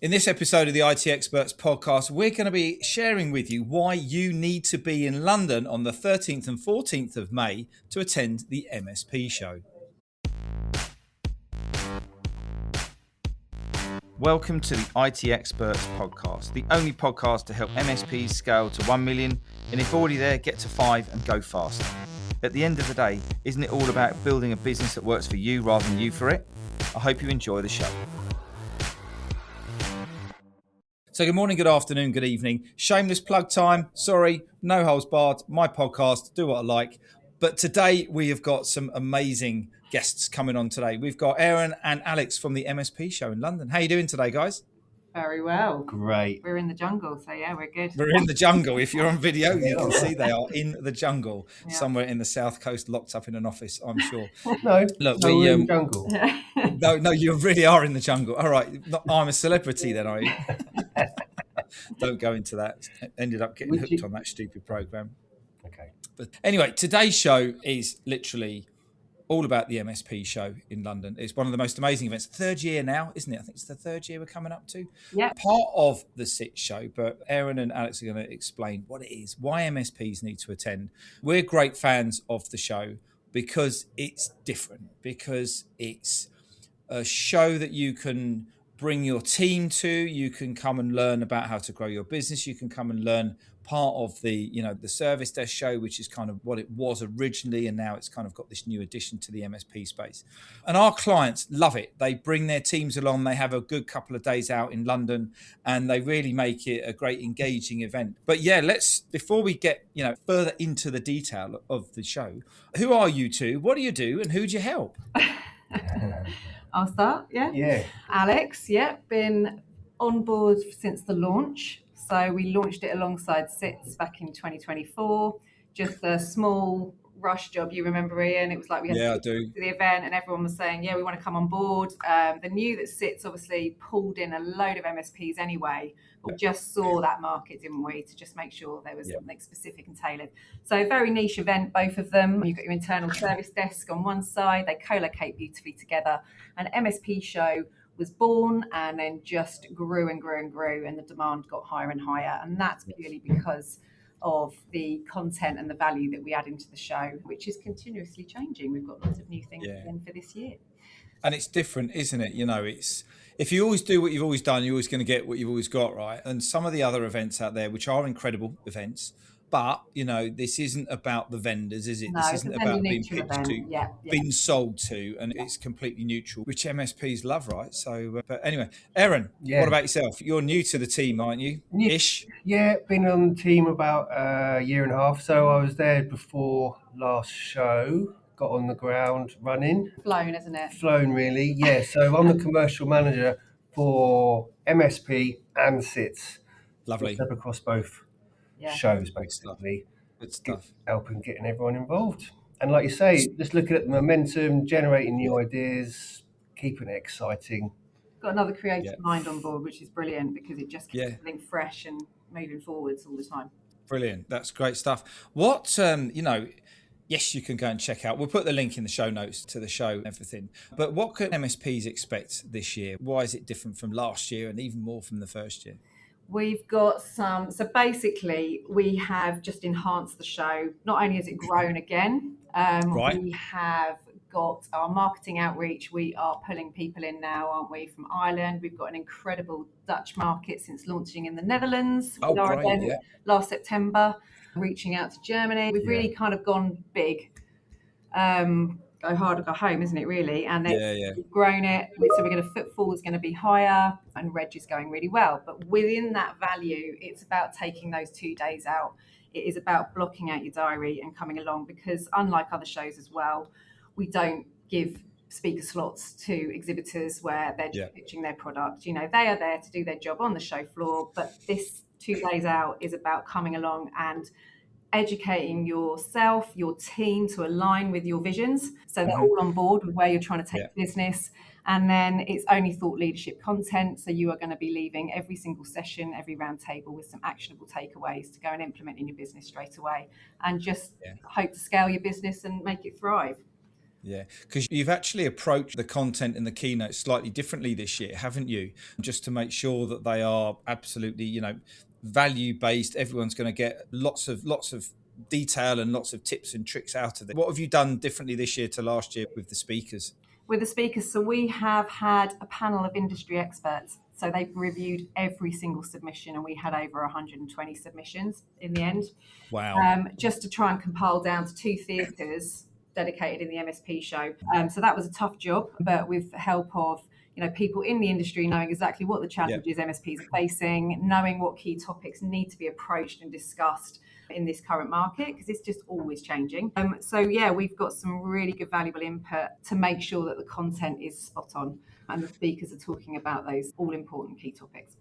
In this episode of the IT Experts podcast, we're going to be sharing with you why you need to be in London on the 13th and 14th of May to attend the MSP Show. Welcome to the IT Experts podcast, the only podcast to help MSPs scale to 1 million, and if already there, get to 5 and go faster. At the end of the day, isn't it all about building a business that works for you rather than you for it? I hope you enjoy the show. So good morning, good afternoon, good evening. Shameless plug time. Sorry, no holds barred. My podcast, do what I like. But today we have got some amazing guests coming on today. We've got Aaron and Alex from the MSP Show in London. How are you doing today, guys? Very well. Great. We're in the jungle, so yeah, we're good. We're in the jungle. If you're on video, you can see they are in the jungle, somewhere in the south coast, locked up in an office, I'm sure. No, Look, we're in the jungle. No, you really are in the jungle. All right, I'm a celebrity then, are you? Don't go into that. Ended up getting hooked on that stupid program. Okay. But anyway, today's show is literally all about the MSP show in London. It's one of the most amazing events. Third year now, isn't it? I think it's the third year we're coming up to. Yeah. Part of the SIT show, but Aaron and Alex are going to explain what it is, why MSPs need to attend. We're great fans of the show because it's different, because it's a show that you can bring your team to. You can come and learn about how to grow your business. You can come and learn part of the service desk show, which is kind of what it was originally, and now it's kind of got this new addition to the MSP space. And our clients love it. They bring their teams along. They have a good couple of days out in London, and they really make it a great engaging event. But yeah, before we get further into the detail of the show, who are you two? What do you do, and who do you help? I'll start, yeah? Yeah. Alex, been on board since the launch. So we launched it alongside SITS back in 2024. Just a small rush job, you remember, Ian? It was like we had I do. To the event and everyone was saying, we want to come on board. They knew that SITS obviously pulled in a load of MSPs anyway. But we just saw that market, didn't we, to just make sure there was something specific and tailored. So very niche event, both of them. You've got your internal service desk on one side. They co-locate beautifully together. An MSP show was born and then just grew and grew and grew, and the demand got higher and higher. And that's purely because of the content and the value that we add into the show, which is continuously changing. We've got lots of new things in for this year. And it's different, isn't it? It's if you always do what you've always done, you're always going to get what you've always got, right? And some of the other events out there, which are incredible events, but this isn't about the vendors, is it? No, this isn't about being pitched to, being sold to, and it's completely neutral, which MSPs love, right? So, but anyway, Aaron, what about yourself? You're new to the team, aren't you? Ish. Yeah, been on the team about a year and a half. So I was there before last show. Got on the ground running. Flown, isn't it? Flown, really. Yeah. So I'm the commercial manager for MSP and SITS. Lovely. Step across both shows, basically. Good stuff. Helping getting everyone involved. And like you say, just looking at the momentum, generating new ideas, keeping it exciting. Got another creative mind on board, which is brilliant because it just keeps everything fresh and moving forwards all the time. Brilliant. That's great stuff. What, yes, you can go and check out. We'll put the link in the show notes to the show and everything. But what can MSPs expect this year? Why is it different from last year and even more from the first year? We've got so basically we have just enhanced the show. Not only has it grown again, we have got our marketing outreach. We are pulling people in now, aren't we, from Ireland. We've got an incredible Dutch market since launching in the Netherlands with our event last September, reaching out to Germany. We've really kind of gone big. Go hard or go home, isn't it, really? And then we've grown it. So we're going to footfall is going to be higher and reg is going really well. But within that value, it's about taking those 2 days out. It is about blocking out your diary and coming along because unlike other shows as well, we don't give speaker slots to exhibitors where they're just pitching their product. They are there to do their job on the show floor, but this 2 days out is about coming along and educating yourself, your team to align with your visions. So they're all on board with where you're trying to take the business. And then it's only thought leadership content. So you are going to be leaving every single session, every round table with some actionable takeaways to go and implement in your business straight away and just hope to scale your business and make it thrive. Yeah, because you've actually approached the content and the keynote slightly differently this year, haven't you? Just to make sure that they are absolutely, value based. Everyone's going to get lots of detail and lots of tips and tricks out of it. What have you done differently this year to last year with the speakers? With the speakers, so we have had a panel of industry experts. So they've reviewed every single submission, and we had over 120 submissions in the end. Wow. Just to try and compile down to 2 theatres dedicated in the MSP show. So that was a tough job, but with the help of people in the industry knowing exactly what the challenges MSPs are facing, knowing what key topics need to be approached and discussed in this current market, because it's just always changing. We've got some really good valuable input to make sure that the content is spot on and the speakers are talking about those all important key topics.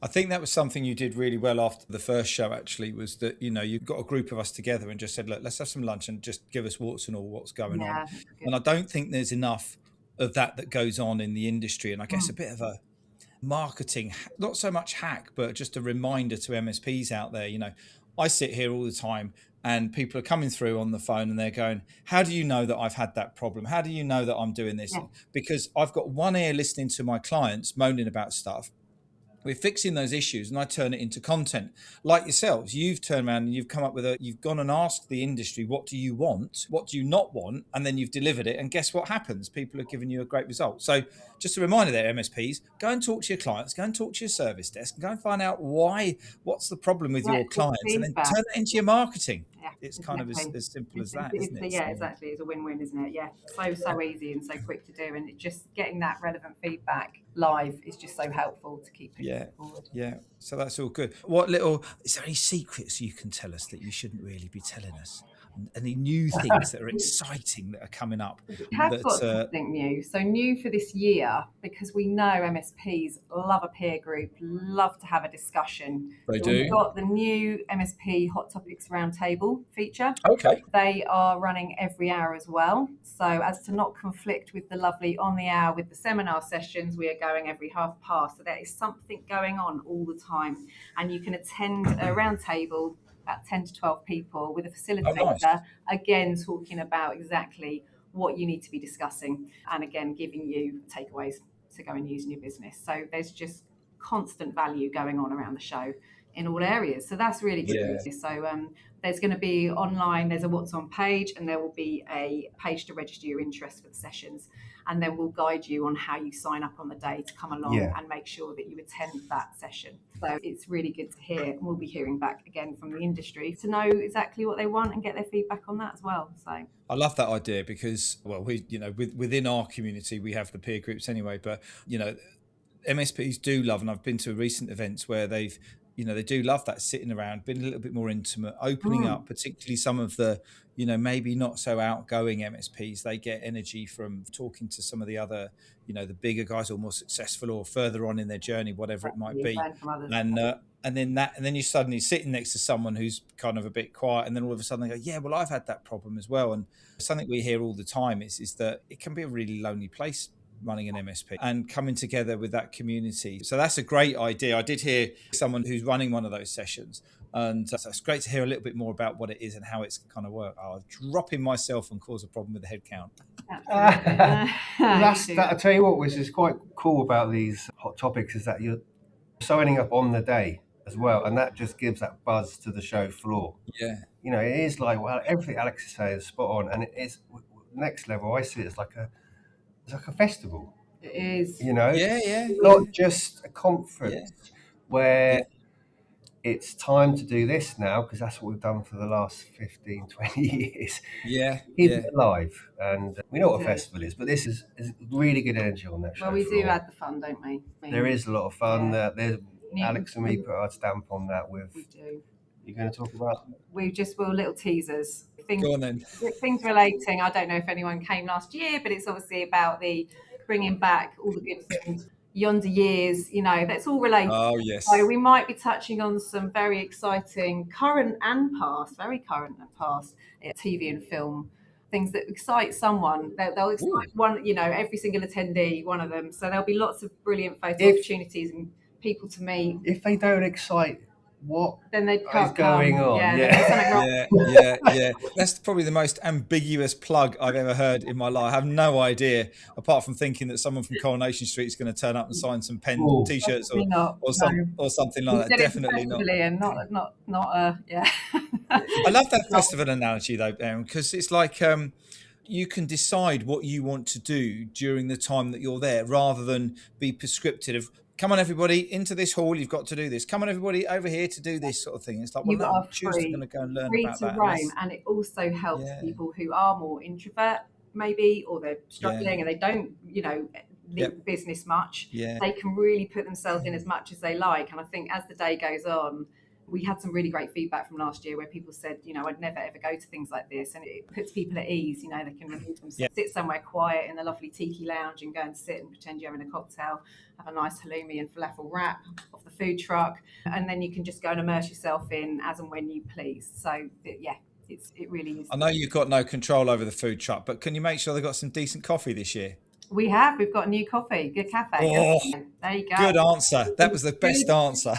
I think that was something you did really well after the first show, actually, was that, you got a group of us together and just said, look, let's have some lunch and just give us warts and all what's going on. And I don't think there's enough of that goes on in the industry. And I guess a bit of a marketing, not so much hack, but just a reminder to MSPs out there. I sit here all the time and people are coming through on the phone and they're going, how do you know that I've had that problem? How do you know that I'm doing this? Because I've got one ear listening to my clients moaning about stuff. We're fixing those issues and I turn it into content. Like yourselves, you've turned around and you've come up with you've gone and asked the industry, what do you want? What do you not want? And then you've delivered it. And guess what happens? People are giving you a great result. So just a reminder there, MSPs, go and talk to your clients, go and talk to your service desk, and go and find out what's the problem with your clients, and then turn it into your marketing. It's kind of as simple as that, isn't it? Yeah, exactly. It's a win-win, isn't it? Yeah, so easy and so quick to do, and it just getting that relevant feedback live is just so helpful to keep it forward. Yeah, so that's all good. Is there any secrets you can tell us that you shouldn't really be telling us? Any new things that are exciting that are coming up? We have got something new. So new for this year, because we know MSPs love a peer group, love to have a discussion. They do. We've got the new MSP Hot Topics Roundtable feature. Okay. They are running every hour as well. So as to not conflict with the lovely on the hour with the seminar sessions, we are going every half past. So there is something going on all the time. And you can attend a roundtable, about 10 to 12 people, with a facilitator, again, talking about exactly what you need to be discussing, and again, giving you takeaways to go and use in your business. So there's just constant value going on around the show in all areas. So that's really good. Yeah. So there's going to be online, there's a what's on page, and there will be a page to register your interest for the sessions. And then we'll guide you on how you sign up on the day to come along and make sure that you attend that session. So it's really good to hear. And we'll be hearing back again from the industry to know exactly what they want and get their feedback on that as well. So I love that idea because, within our community, we have the peer groups anyway, but, MSPs do love, and I've been to recent events where they do love that sitting around, being a little bit more intimate, opening up, particularly some of the, maybe not so outgoing MSPs. They get energy from talking to some of the other, the bigger guys or more successful or further on in their journey, whatever it might be. And then you're suddenly sitting next to someone who's kind of a bit quiet, and then all of a sudden they go, yeah, well, I've had that problem as well. And something we hear all the time is that it can be a really lonely place running an MSP and coming together with that community. So that's a great idea. I did hear someone who's running one of those sessions, and so it's great to hear a little bit more about what it is and how it's kind of work. I'll drop in myself and cause a problem with the head count. I'll tell you what, which is quite cool about these hot topics, is that you're signing up on the day as well, and that just gives that buzz to the show floor. Yeah, it is like, well, everything Alex is saying is spot on, and it is next level. I see it as like a festival. It is. Not just a conference where it's time to do this now, because that's what we've done for the last 15, 20 years. Keep it alive. And we know what a festival is, but this is really good energy on that show. Well, we do add the fun, don't we? There is a lot of fun. There's Alex and me put our stamp on that with. We do. You're going to talk about? We just will little teasers. Go on then. Things relating. I don't know if anyone came last year, but it's obviously about the bringing back all the good things, yonder years. That's all related. Oh yes. So we might be touching on some very exciting, current and past, TV and film things that excite someone. They'll excite one. Every single attendee, one of them. So there'll be lots of brilliant photo opportunities and people to meet. If they don't excite what then they is going on? Yeah. That's probably the most ambiguous plug I've ever heard in my life. I have no idea, apart from thinking that someone from Coronation Street is going to turn up and sign some t-shirts or something like that. Definitely not. And not yeah. I love that festival analogy though, Aaron, because it's like you can decide what you want to do during the time that you're there, rather than be prescriptive of, come on everybody into this hall, you've got to do this, come on everybody over here to do this sort of thing. It's like, well, no, I'm choosing to go and learn about that. Roam, and it also helps people who are more introvert maybe, or they're struggling and they don't leave business much. They can really put themselves in as much as they like. And I think as the day goes on, we had some really great feedback from last year where people said, I'd never ever go to things like this, and it puts people at ease. They can remove themselves, sit somewhere quiet in the lovely tiki lounge and go and sit and pretend you're having a cocktail, have a nice halloumi and falafel wrap off the food truck, and then you can just go and immerse yourself in as and when you please. So it really is. I know you've got no control over the food truck, but can you make sure they've got some decent coffee this year? We've got a new coffee, good cafe. Oh, there you go. Good answer. That was the best answer.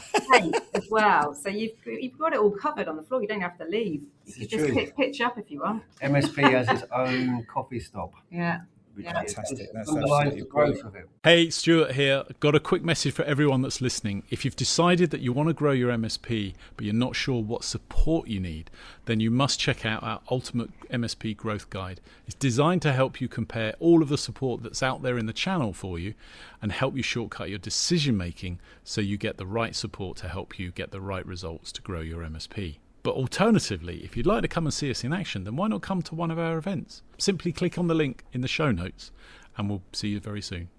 As well. So you've got it all covered on the floor. You don't have to leave. You can just pitch up if you want. MSP has its own coffee stop. Yeah. Fantastic. That's underlines the growth of it. Hey, Stuart here. Got a quick message for everyone that's listening. If you've decided that you want to grow your MSP, but you're not sure what support you need, then you must check out our Ultimate MSP Growth Guide. It's designed to help you compare all of the support that's out there in the channel for you and help you shortcut your decision making so you get the right support to help you get the right results to grow your MSP. But alternatively, if you'd like to come and see us in action, then why not come to one of our events? Simply click on the link in the show notes and we'll see you very soon.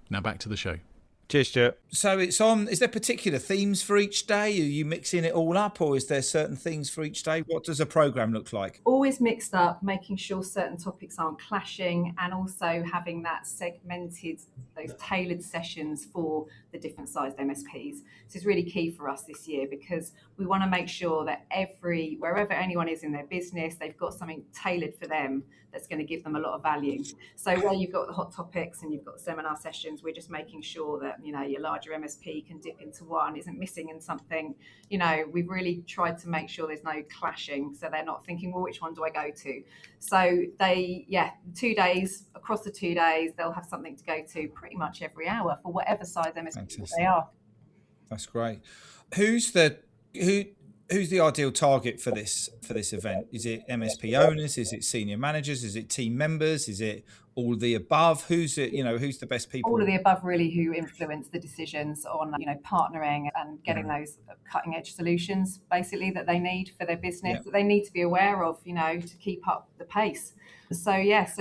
Now back to the show. Cheers, Stuart. So it's on. Is there particular themes for each day? Are you mixing it all up, or is there certain things for each day? What does a program look like? Always mixed up, making sure certain topics aren't clashing, and also having that segmented, those tailored sessions for the different sized MSPs. This is really key for us this year because we want to make sure that wherever anyone is in their business, they've got something tailored for them that's going to give them a lot of value. So where you've got the hot topics and you've got seminar sessions, we're just making sure that your larger MSP can dip into one, isn't missing in something. We've really tried to make sure there's no clashing, so they're not thinking, well, which one do I go to? So 2 days, across the 2 days, they'll have something to go to pretty much every hour for whatever size MSP they are. That's great. Who's the ideal target for this event? Is it MSP owners? Is it senior managers? Is it team members? Is it all the above? Who's the best people? All of the above, really, who influence the decisions on partnering and getting those cutting edge solutions basically that they need for their business, that they need to be aware of, to keep up the pace. So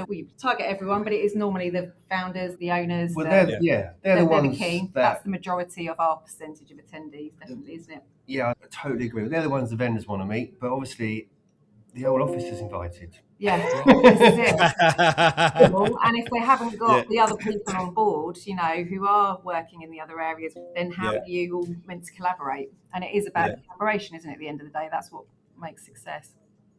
we target everyone, but it is normally the founders, the owners. Well, they're the ones the key. That's the majority of our percentage of attendees, definitely, isn't it? Yeah, I totally agree. They're the ones the vendors want to meet, but obviously the whole office is invited. Yeah, this is it. And if they haven't got the other people on board, who are working in the other areas, then how are you all meant to collaborate? And it is about collaboration, isn't it? At the end of the day, that's what makes success.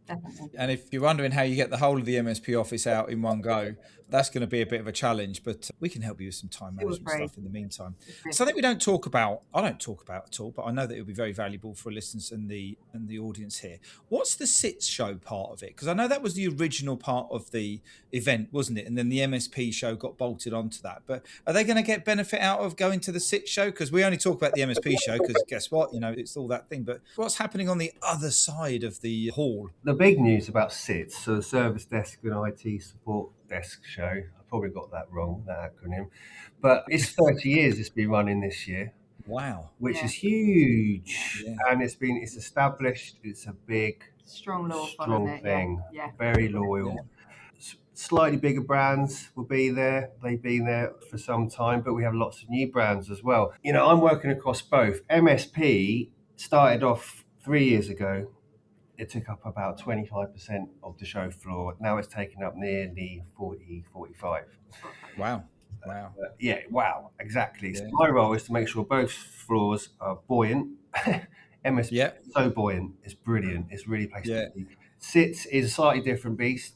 Definitely. And if you're wondering how you get the whole of the MSP office out in one go, that's going to be a bit of a challenge, but we can help you with some time management stuff in the meantime. Something I don't talk about at all, but I know that it'll be very valuable for listeners and the audience here. What's the SITS show part of it? Because I know that was the original part of the event, wasn't it? And then the MSP show got bolted onto that. But are they going to get benefit out of going to the SITS show? Because we only talk about the MSP show because guess what? It's all that thing. But what's happening on the other side of the hall? The big news about SITS, so the Service Desk and IT Support Desk Show, I probably got that wrong, that acronym, but it's 30 years it's been running this year. Wow. Which is huge. Yeah. And it's established, it's a big strong thing. Yeah. Very loyal. Yeah. Slightly bigger brands will be there. They've been there for some time, but we have lots of new brands as well. I'm working across both. MSP started off 3 years ago. It took up about 25% of the show floor. Now it's taken up nearly 40, 45. Wow. Wow, exactly. Yeah. So my role is to make sure both floors are buoyant. MSP is so buoyant. It's brilliant. It's really place to be. SITS is a slightly different beast,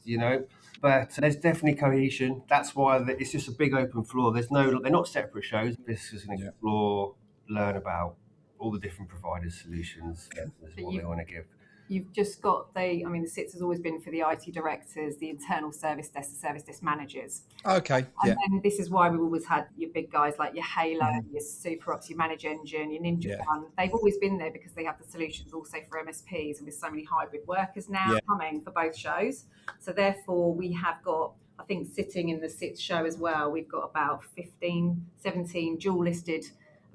but there's definitely cohesion. That's why it's just a big open floor. They're not separate shows. This is an explore, learn about, all the different providers, solutions, is what they want to give. You've just got the SITS has always been for the IT directors, the internal service desk, the service desk managers. Okay. And then this is why we've always had your big guys like your Halo, your Super Ops, your Manage Engine, your Ninja One. They've always been there because they have the solutions also for MSPs, and with so many hybrid workers now coming for both shows. So therefore we have got, I think, sitting in the SITS show as well, we've got about 15, 17 dual listed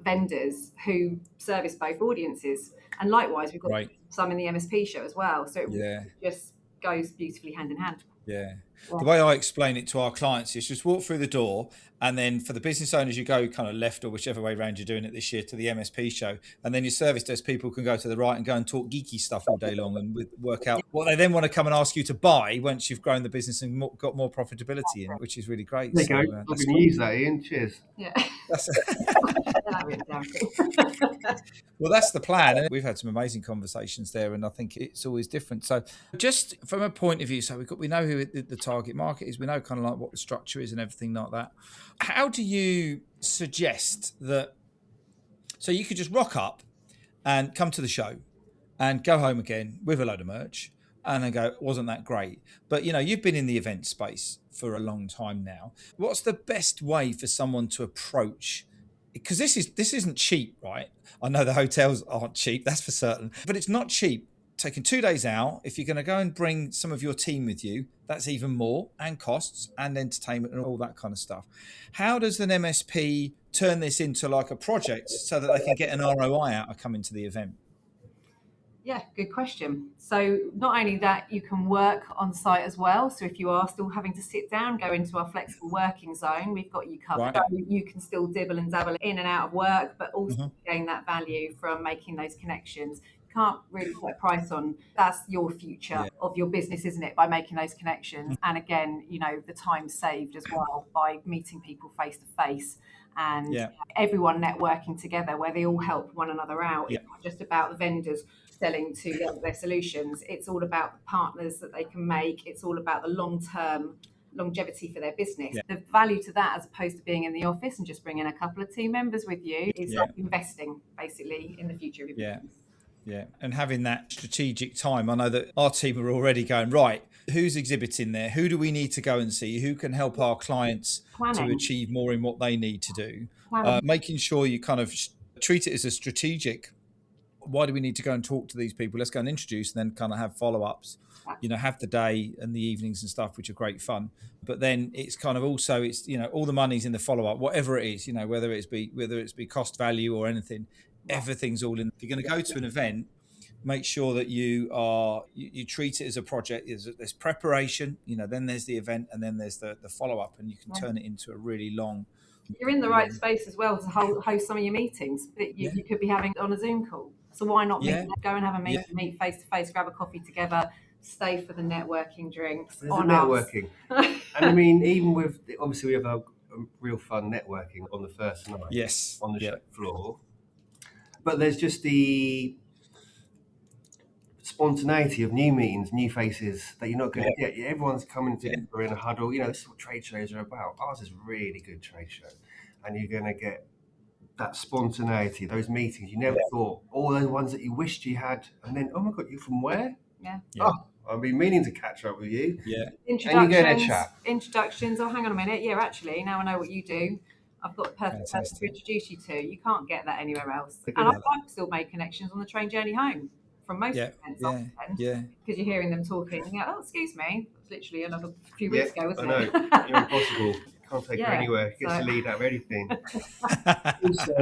vendors who service both audiences. And likewise, we've got some in the MSP show as well. So it just goes beautifully hand in hand. Yeah. The way I explain it to our clients is just walk through the door, and then for the business owners, you go kind of left or whichever way around you're doing it this year to the MSP show. And then your service desk people can go to the right and go and talk geeky stuff all day long and work out what they then want to come and ask you to buy once you've grown the business and got more profitability in, which is really great. There you go. I'm going to use that, Ian. Cheers. Yeah. Well, that's the plan. And we've had some amazing conversations there, and I think it's always different. So just from a point of view, so we know who the target market is, we know kind of like what the structure is and everything like that. How do you suggest that, so you could just rock up and come to the show and go home again with a load of merch and then go, wasn't that great? But, you've been in the event space for a long time now. What's the best way for someone to approach? Because this isn't cheap, right? I know the hotels aren't cheap, that's for certain, but it's not cheap. Taking 2 days out, if you're going to go and bring some of your team with you, that's even more, and costs and entertainment and all that kind of stuff. How does an MSP turn this into like a project so that they can get an ROI out of coming to the event? Yeah, good question. So not only that, you can work on site as well. So if you are still having to sit down, go into our flexible working zone, we've got you covered. So you can still dibble and dabble in and out of work, but also gain that value from making those connections. Can't really put a price on. That's your future of your business, isn't it? By making those connections. And again, the time saved as well by meeting people face to face and everyone networking together where they all help one another out. It's not just about the vendors selling to their solutions. It's all about the partners that they can make. It's all about the long-term longevity for their business. The value to that, as opposed to being in the office and just bringing a couple of team members with you, is investing basically in the future of your business. Yeah, and having that strategic time. I know that our team are already going, right, who's exhibiting there? Who do we need to go and see? Who can help our clients to achieve more in what they need to do? Making sure you kind of treat it as a strategic, why do we need to go and talk to these people? Let's go and introduce, and then kind of have follow-ups, have the day and the evenings and stuff, which are great fun. But then it's kind of also, it's, all the money's in the follow-up, whatever it is, whether it's be cost value or anything. Everything's all in. If you're going to go to an event, make sure that you treat it as a project. There's preparation, then there's the event, and then there's the follow-up, and you can turn it into a really long. You're in the right space as well to host some of your meetings that you could be having on a Zoom call. So why not go and have a meeting, meet face to face, grab a coffee together, stay for the networking drinks. There's networking. And I mean, even with, obviously we have a real fun networking on the first night. Yes. On the show floor. But there's just the spontaneity of new meetings, new faces that you're not going to get. Everyone's coming together in a huddle. This is what trade shows are about. Ours is a really good trade show. And you're going to get that spontaneity, those meetings you never thought, all those ones that you wished you had. And then, oh my God, you're from where? Oh, I've been meaning to catch up with you. Introductions, and you get a chat. Introductions. Oh, hang on a minute. Yeah, actually, now I know what you do. I've got the perfect person to introduce you to. You can't get that anywhere else. And I've still made connections on the train journey home from most events. Because you're hearing them talking. And you're like, oh, excuse me. It's literally another few weeks ago, wasn't it? I know. You're impossible. Can't take her anywhere. Gets to lead out of anything. Also,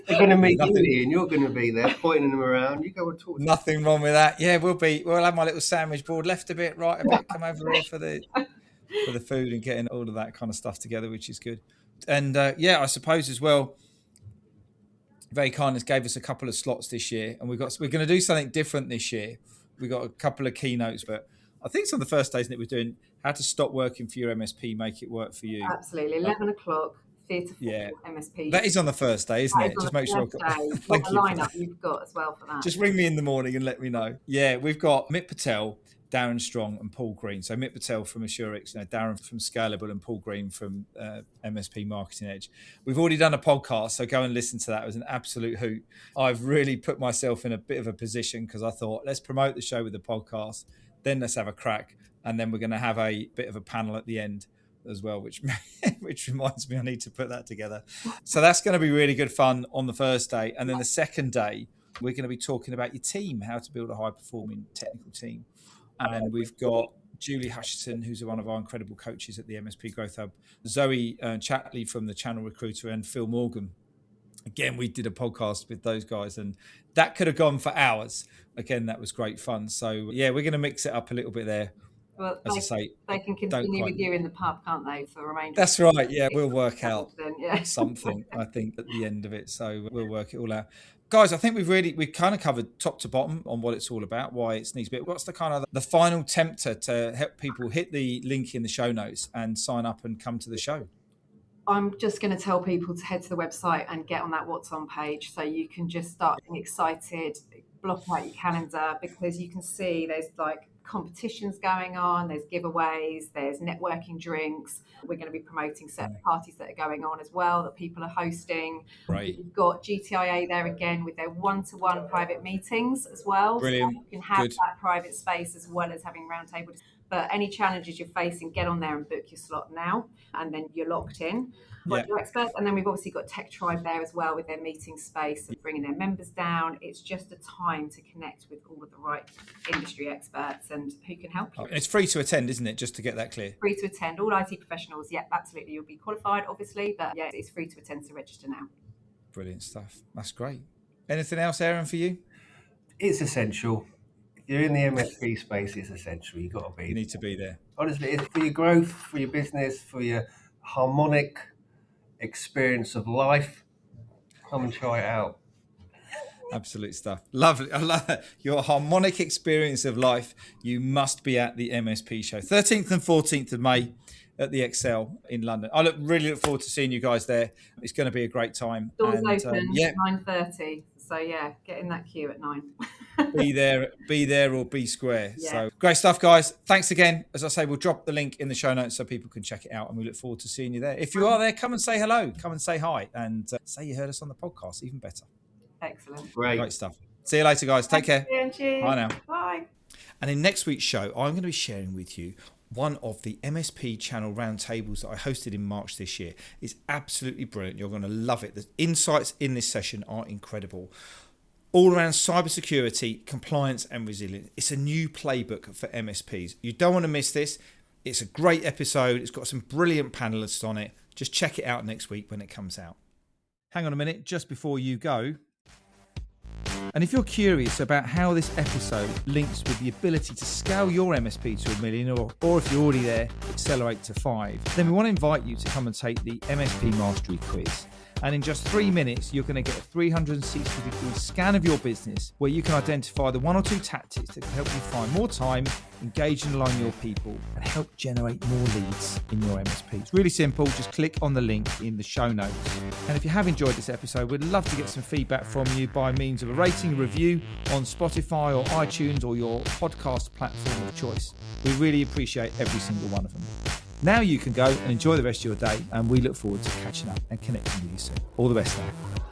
they're going to meet you, and you're going to be there, pointing them around. You go and talk. Nothing wrong with that. Yeah, we'll have my little sandwich board, left a bit, right a bit. Come over here for the food and getting all of that kind of stuff together, which is good. And I suppose as well, Very Kindness gave us a couple of slots this year, and we're going to do something different this year. We've got a couple of keynotes, but I think it's on the first days that we're doing how to stop working for your MSP, make it work for you. Absolutely, 11 o'clock. Theatre for MSP. That is on the first day, isn't it? Just make sure. Thank you. Lineup you've got as well for that. Just ring me in the morning and let me know. Yeah, we've got Amit Patel, Darren Strong and Paul Green. So Mick Patel from Assurix, Darren from Scalable, and Paul Green from MSP Marketing Edge. We've already done a podcast, so go and listen to that. It was an absolute hoot. I've really put myself in a bit of a position because I thought, let's promote the show with the podcast, then let's have a crack, and then we're going to have a bit of a panel at the end as well, which reminds me I need to put that together. So that's going to be really good fun on the first day. And then the second day, we're going to be talking about your team, how to build a high-performing technical team. And we've got Julie Hutchison, who's one of our incredible coaches at the MSP Growth Hub, Zoe Chatley from the Channel Recruiter, and Phil Morgan. Again, we did a podcast with those guys, and that could have gone for hours. Again, that was great fun. So, yeah, we're going to mix it up a little bit there. Well, they can continue with you in the pub, can't they, for the remainder? That's right. Yeah, we'll work out something, I think, at the end of it. So we'll work it all out. Guys, I think we've kind of covered top to bottom on what it's all about, why it's needs to be. What's the kind of the final tempter to help people hit the link in the show notes and sign up and come to the show? I'm just going to tell people to head to the website and get on that What's On page, so you can just start getting excited, block out your calendar, because you can see there's like competitions going on, there's giveaways, there's networking drinks. We're going to be promoting certain parties that are going on as well that people are hosting. Right. We've got GTIA there again with their one-to-one private meetings as well. Brilliant. So you can have that private space as well as having roundtables. But any challenges you're facing, get on there and book your slot now, and then you're locked in. Your experts. And then we've obviously got Tech Tribe there as well with their meeting space and bringing their members down. It's just a time to connect with all of the right industry experts and who can help you. And it's free to attend, isn't it? Just to get that clear. Free to attend. All IT professionals, absolutely. You'll be qualified, obviously, but it's free to attend, to register now. Brilliant stuff. That's great. Anything else, Aaron, for you? It's essential. You're in the MSP space, it's essential. You've got to be. You need to be there. Honestly, it's for your growth, for your business, for your harmonic experience of life. Come and try it out. Absolute stuff. Lovely. I love it. Your harmonic experience of life. You must be at the MSP show. 13th and 14th of May at the Excel in London. I really look forward to seeing you guys there. It's going to be a great time. Doors open 9:30. So get in that queue at 9. be there or be square. So great stuff, guys. Thanks again. As I say, we'll drop the link in the show notes so people can check it out, and we look forward to seeing you there. If you are there, come and say hello, come and say hi, and say you heard us on the podcast. Even better. Excellent. Great stuff. See you later, guys. Take care. Bye now. Bye. And in next week's show, I'm going to be sharing with you one of the MSP channel roundtables that I hosted in March this year. It's absolutely brilliant. You're going to love it. The insights in this session are incredible. All around cybersecurity, compliance and resilience. It's a new playbook for MSPs. You don't want to miss this. It's a great episode. It's got some brilliant panelists on it. Just check it out next week when it comes out. Hang on a minute, just before you go. And if you're curious about how this episode links with the ability to scale your MSP to $1 million, or if you're already there, accelerate to 5, then we want to invite you to come and take the MSP Mastery Quiz. And in just 3 minutes, you're going to get a 360-degree scan of your business where you can identify the 1 or 2 tactics that can help you find more time, engage and align your people, and help generate more leads in your MSP. It's really simple. Just click on the link in the show notes. And if you have enjoyed this episode, we'd love to get some feedback from you by means of a rating and review on Spotify or iTunes or your podcast platform of choice. We really appreciate every single one of them. Now you can go and enjoy the rest of your day, and we look forward to catching up and connecting with you soon. All the best now.